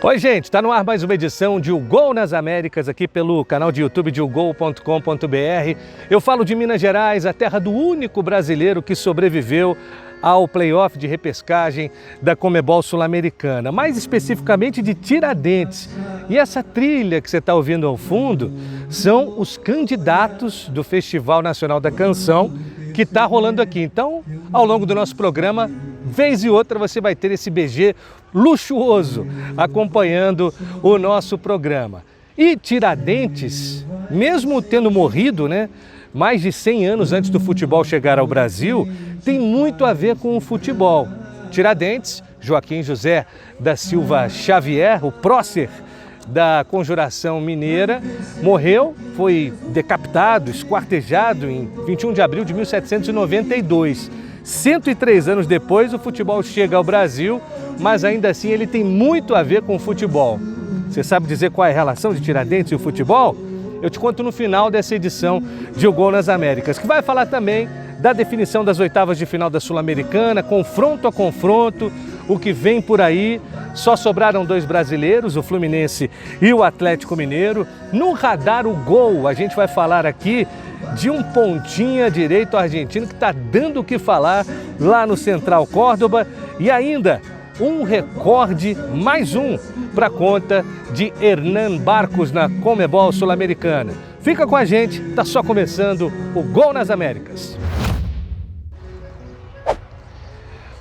Oi, gente, está no ar mais uma edição de O Gol nas Américas, aqui pelo canal de YouTube de ogol.com.br. Eu falo de Minas Gerais, a terra do único brasileiro que sobreviveu ao playoff de repescagem da Conmebol Sul-Americana, mais especificamente de Tiradentes. E essa trilha que você está ouvindo ao fundo são os candidatos do Festival Nacional da Canção que está rolando aqui. Então, ao longo do nosso programa, vez e outra você vai ter esse BG luxuoso acompanhando o nosso programa. E Tiradentes, mesmo tendo morrido, mais de 100 anos antes do futebol chegar ao Brasil, tem muito a ver com o futebol. Tiradentes, Joaquim José da Silva Xavier, o prócer da Conjuração Mineira, morreu, foi decapitado, esquartejado em 21 de abril de 1792. 103 anos depois, o futebol chega ao Brasil, mas ainda assim ele tem muito a ver com o futebol. Você sabe dizer qual é a relação de Tiradentes e o futebol? Eu te conto no final dessa edição de O Gol nas Américas, que vai falar também da definição das oitavas de final da Sul-Americana, confronto a confronto, o que vem por aí. Só sobraram dois brasileiros, o Fluminense e o Atlético Mineiro. No Radar o Gol, a gente vai falar aqui de um pontinha direito argentino que está dando o que falar lá no Central Córdoba, e ainda um recorde, mais um, para conta de Hernan Barcos na Conmebol Sul-Americana. Fica com a gente, está só começando o Gol nas Américas.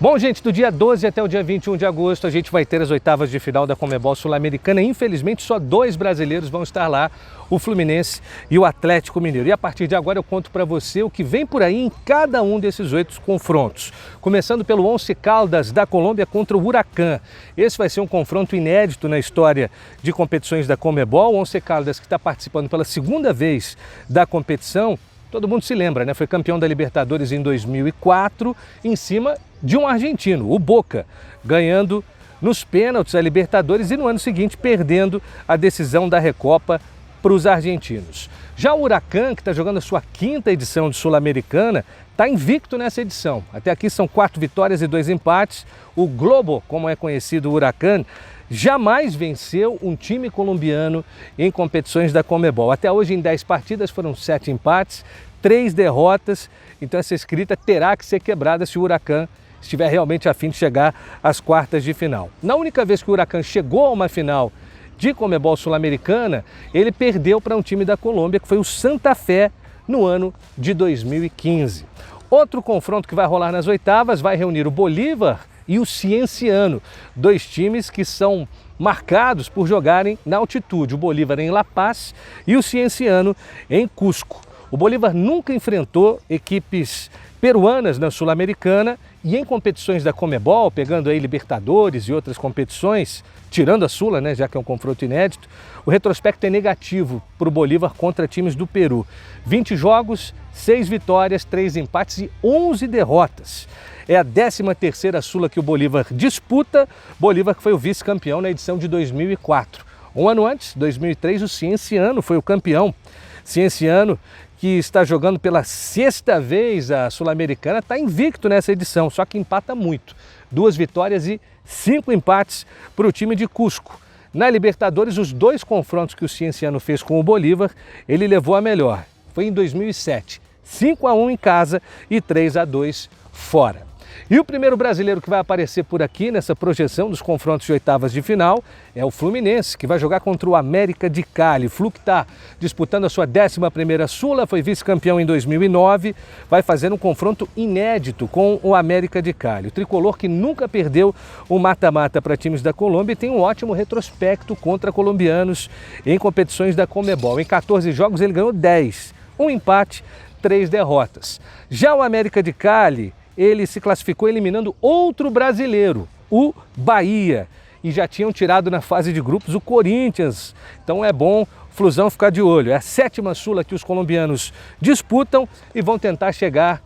Bom, gente, do dia 12 até o dia 21 de agosto a gente vai ter as oitavas de final da Conmebol Sul-Americana. Infelizmente, só dois brasileiros vão estar lá, o Fluminense e o Atlético Mineiro. E a partir de agora eu conto para você o que vem por aí em cada um desses 8 confrontos. Começando pelo Once Caldas da Colômbia contra o Huracán. Esse vai ser um confronto inédito na história de competições da Conmebol. O Once Caldas, que está participando pela segunda vez da competição, todo mundo se lembra, foi campeão da Libertadores em 2004, em cima de um argentino, o Boca, ganhando nos pênaltis a Libertadores e no ano seguinte perdendo a decisão da Recopa para os argentinos. Já o Huracán, que está jogando a sua 5ª edição de Sul-Americana, está invicto nessa edição. Até aqui são 4 vitórias e 2 empates. O Globo, como é conhecido o Huracán, jamais venceu um time colombiano em competições da Conmebol. Até hoje, em 10 partidas, foram 7 empates, 3 derrotas. Então essa escrita terá que ser quebrada se o Huracán estiver realmente a fim de chegar às quartas de final. Na única vez que o Huracán chegou a uma final de Conmebol Sul-Americana, ele perdeu para um time da Colômbia, que foi o Santa Fé, no ano de 2015. Outro confronto que vai rolar nas oitavas vai reunir o Bolívar e o Cienciano, 2 times que são marcados por jogarem na altitude. O Bolívar em La Paz e o Cienciano em Cusco. O Bolívar nunca enfrentou equipes peruanas na Sul-Americana e em competições da Conmebol, pegando aí Libertadores e outras competições, tirando a Sula, já que é um confronto inédito, o retrospecto é negativo para o Bolívar contra times do Peru. 20 jogos, 6 vitórias, 3 empates e 11 derrotas. É a 13ª Sula que o Bolívar disputa, Bolívar que foi o vice-campeão na edição de 2004. Um ano antes, 2003, o Cienciano foi o campeão. Cienciano, que está jogando pela 6ª vez a Sul-Americana, está invicto nessa edição, só que empata muito. 2 vitórias e 5 empates para o time de Cusco. Na Libertadores, os 2 confrontos que o Cienciano fez com o Bolívar, ele levou a melhor. Foi em 2007, 5-1 em casa e 3-2 fora. E o primeiro brasileiro que vai aparecer por aqui nessa projeção dos confrontos de oitavas de final é o Fluminense, que vai jogar contra o América de Cali. O Flu que está disputando a sua 11ª Sula, foi vice-campeão em 2009, vai fazer um confronto inédito com o América de Cali. O tricolor, que nunca perdeu um mata-mata para times da Colômbia, tem um ótimo retrospecto contra colombianos em competições da Conmebol. Em 14 jogos ele ganhou 10, um empate, 3 derrotas. Já o América de Cali, ele se classificou eliminando outro brasileiro, o Bahia, e já tinham tirado na fase de grupos o Corinthians. Então é bom o Flusão ficar de olho. É a 7ª Sula que os colombianos disputam e vão tentar chegar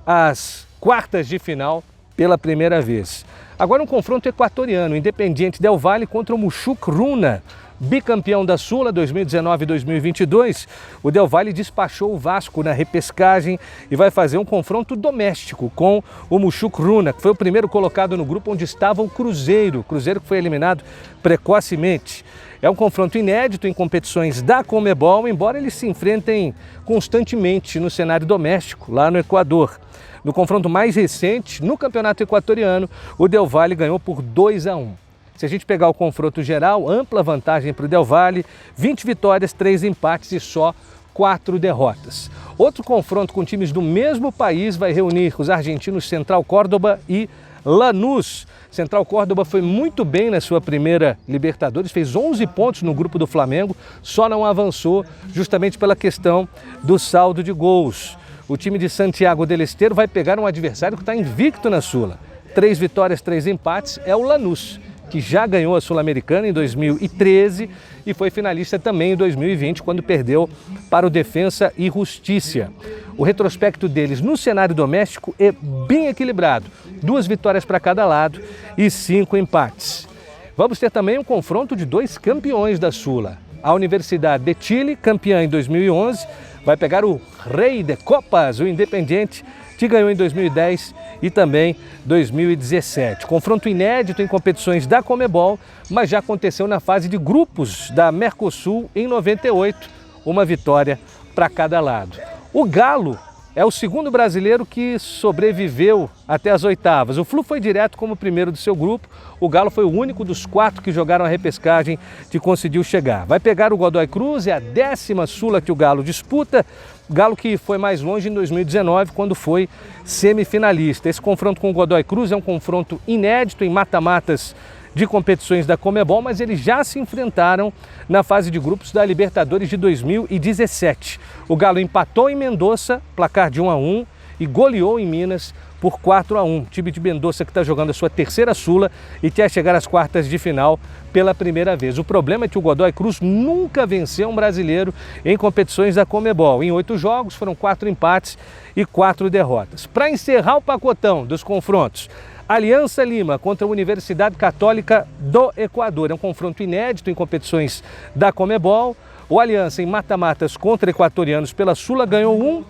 às quartas de final pela primeira vez. Agora um confronto equatoriano, Independiente Del Valle contra o Muxuc Runa, Bicampeão da Sula 2019 e 2022, o Del Valle despachou o Vasco na repescagem e vai fazer um confronto doméstico com o Mushuk Runa, que foi o primeiro colocado no grupo onde estava o Cruzeiro. O Cruzeiro que foi eliminado precocemente. É um confronto inédito em competições da Conmebol, embora eles se enfrentem constantemente no cenário doméstico, lá no Equador. No confronto mais recente, no Campeonato Equatoriano, o Del Valle ganhou por 2-1. Se a gente pegar o confronto geral, ampla vantagem para o Del Valle, 20 vitórias, 3 empates e só 4 derrotas. Outro confronto com times do mesmo país vai reunir os argentinos Central Córdoba e Lanús. Central Córdoba foi muito bem na sua primeira Libertadores, fez 11 pontos no grupo do Flamengo, só não avançou justamente pela questão do saldo de gols. O time de Santiago del Estero vai pegar um adversário que está invicto na Sula. 3 vitórias, 3 empates, é o Lanús, que já ganhou a Sul-Americana em 2013 e foi finalista também em 2020, quando perdeu para o Defensa e Justiça. O retrospecto deles no cenário doméstico é bem equilibrado. 2 vitórias para cada lado e 5 empates. Vamos ter também um confronto de 2 campeões da Sula. A Universidade de Chile, campeã em 2011, vai pegar o Rei de Copas, o Independiente, que ganhou em 2010 e também 2017. Confronto inédito em competições da Conmebol, mas já aconteceu na fase de grupos da Mercosul em 98, uma vitória para cada lado. O Galo é o segundo brasileiro que sobreviveu até as oitavas. O Flu foi direto como primeiro do seu grupo. O Galo foi o único dos 4 que jogaram a repescagem que conseguiu chegar. Vai pegar o Godoy Cruz, é a 10ª Sula que o Galo disputa. Galo que foi mais longe em 2019, quando foi semifinalista. Esse confronto com o Godoy Cruz é um confronto inédito em mata-matas de competições da Conmebol, mas eles já se enfrentaram na fase de grupos da Libertadores de 2017. O Galo empatou em Mendoza, placar de 1-1, e goleou em Minas por 4-1. O time de Mendoza que está jogando a sua 3ª Sula e quer chegar às quartas de final pela primeira vez. O problema é que o Godoy Cruz nunca venceu um brasileiro em competições da Conmebol. Em 8 jogos foram 4 empates e 4 derrotas. Para encerrar o pacotão dos confrontos, Aliança Lima contra a Universidade Católica do Equador. É um confronto inédito em competições da Conmebol. O Aliança em mata-matas contra equatorianos pela Sula ganhou um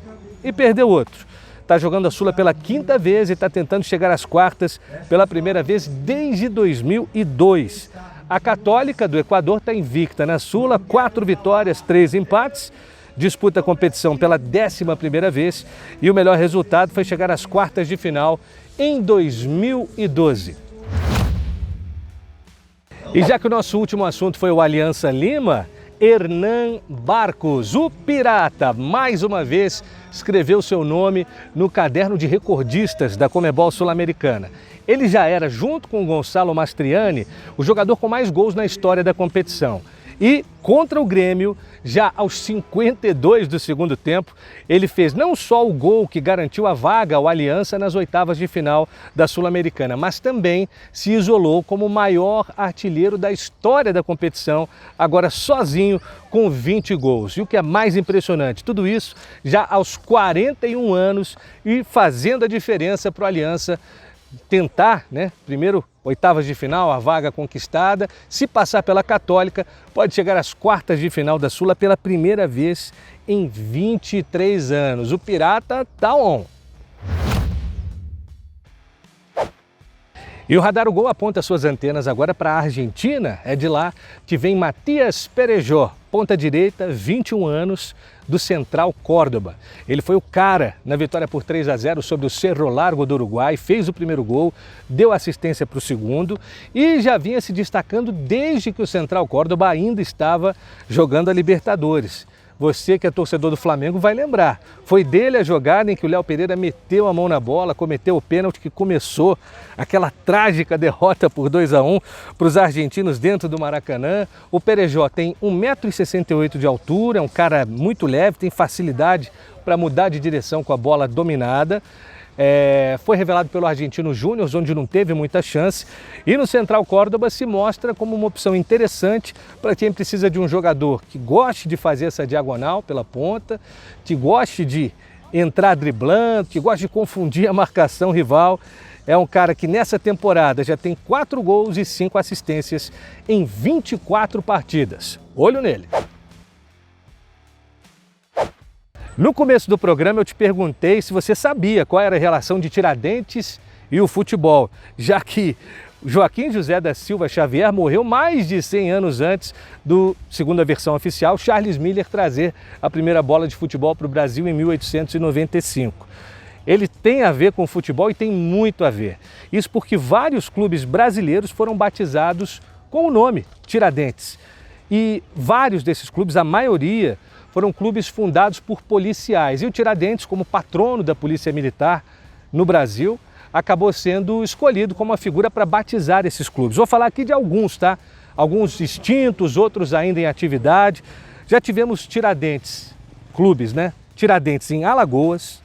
e perdeu outro. Está jogando a Sula pela 5ª vez e está tentando chegar às quartas pela primeira vez desde 2002. A Católica do Equador está invicta na Sula, 4 vitórias, 3 empates. Disputa a competição pela 11ª vez e o melhor resultado foi chegar às quartas de final em 2012. E já que o nosso último assunto foi o Aliança Lima, Hernan Barcos, o Pirata, mais uma vez escreveu seu nome no caderno de recordistas da Conmebol Sul-Americana. Ele já era, junto com o Gonçalo Mastriani, o jogador com mais gols na história da competição. E contra o Grêmio, já aos 52 do segundo tempo, ele fez não só o gol que garantiu a vaga ao Aliança nas oitavas de final da Sul-Americana, mas também se isolou como o maior artilheiro da história da competição, agora sozinho com 20 gols. E o que é mais impressionante, tudo isso já aos 41 anos e fazendo a diferença para o Aliança tentar, primeiro oitavas de final, a vaga conquistada. Se passar pela Católica, pode chegar às quartas de final da Sula pela primeira vez em 23 anos. O Pirata tá on. E o Radar Gol aponta suas antenas agora para a Argentina. É de lá que vem Matías Perejó, ponta direita, 21 anos, do Central Córdoba. Ele foi o cara na vitória por 3-0 sobre o Cerro Largo do Uruguai, fez o primeiro gol, deu assistência para o segundo e já vinha se destacando desde que o Central Córdoba ainda estava jogando a Libertadores. Você que é torcedor do Flamengo vai lembrar. Foi dele a jogada em que o Léo Pereira meteu a mão na bola, cometeu o pênalti que começou aquela trágica derrota por 2-1 para os argentinos dentro do Maracanã. O Perejó tem 1,68 m de altura, é um cara muito leve, tem facilidade para mudar de direção com a bola dominada. Foi revelado pelo Argentino Júnior, onde não teve muita chance, e no Central Córdoba se mostra como uma opção interessante para quem precisa de um jogador que goste de fazer essa diagonal pela ponta, que goste de entrar driblando, que gosta de confundir a marcação rival. É um cara que nessa temporada já tem 4 gols e 5 assistências em 24 partidas. Olho nele! No começo do programa eu te perguntei se você sabia qual era a relação de Tiradentes e o futebol, já que Joaquim José da Silva Xavier morreu mais de 100 anos antes do, segundo a versão oficial, Charles Miller trazer a primeira bola de futebol para o Brasil em 1895. Ele tem a ver com o futebol e tem muito a ver. Isso porque vários clubes brasileiros foram batizados com o nome Tiradentes. E vários desses clubes, a maioria, foram clubes fundados por policiais. E o Tiradentes, como patrono da Polícia Militar no Brasil, acabou sendo escolhido como uma figura para batizar esses clubes. Vou falar aqui de alguns, tá? Alguns extintos, outros ainda em atividade. Já tivemos Tiradentes, clubes, né? Tiradentes em Alagoas.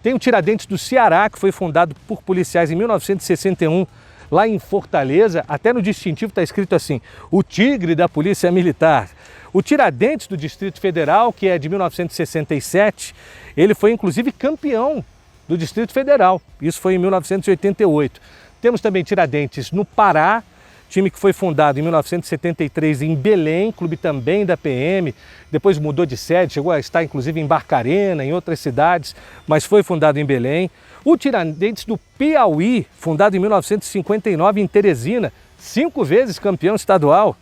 Tem o Tiradentes do Ceará, que foi fundado por policiais em 1961, lá em Fortaleza. Até no distintivo está escrito assim, o Tigre da Polícia Militar. O Tiradentes do Distrito Federal, que é de 1967, ele foi inclusive campeão do Distrito Federal. Isso foi em 1988. Temos também Tiradentes no Pará, time que foi fundado em 1973 em Belém, clube também da PM, depois mudou de sede, chegou a estar inclusive em Barcarena, em outras cidades, mas foi fundado em Belém. O Tiradentes do Piauí, fundado em 1959 em Teresina, 5 vezes campeão estadual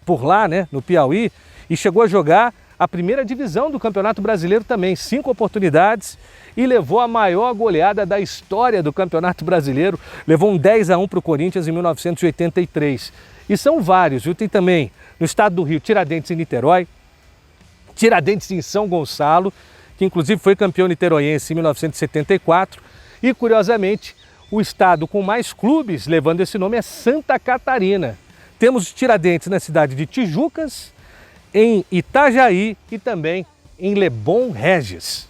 por lá, né, no Piauí, e chegou a jogar a primeira divisão do Campeonato Brasileiro também, 5 oportunidades, e levou a maior goleada da história do Campeonato Brasileiro, levou um 10-1 para o Corinthians em 1983. E são vários, viu? Tem também no estado do Rio, Tiradentes em Niterói, Tiradentes em São Gonçalo, que inclusive foi campeão niteroiense em 1974, e curiosamente, o estado com mais clubes levando esse nome é Santa Catarina. Temos Tiradentes na cidade de Tijucas, em Itajaí e também em Lebon Regis.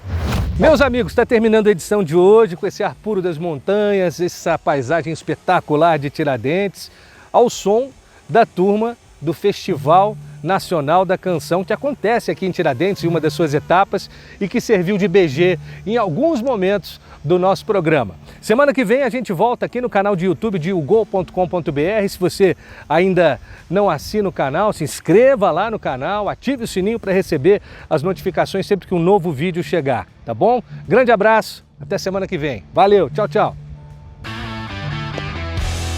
Meus amigos, está terminando a edição de hoje com esse ar puro das montanhas, essa paisagem espetacular de Tiradentes, ao som da turma do Festival Nacional da Canção, que acontece aqui em Tiradentes, em uma das suas etapas, e que serviu de BG em alguns momentos do nosso programa. Semana que vem a gente volta aqui no canal de YouTube de ugol.com.br. Se você ainda não assina o canal, se inscreva lá no canal, ative o sininho para receber as notificações sempre que um novo vídeo chegar, tá bom? Grande abraço, até semana que vem. Valeu, tchau, tchau!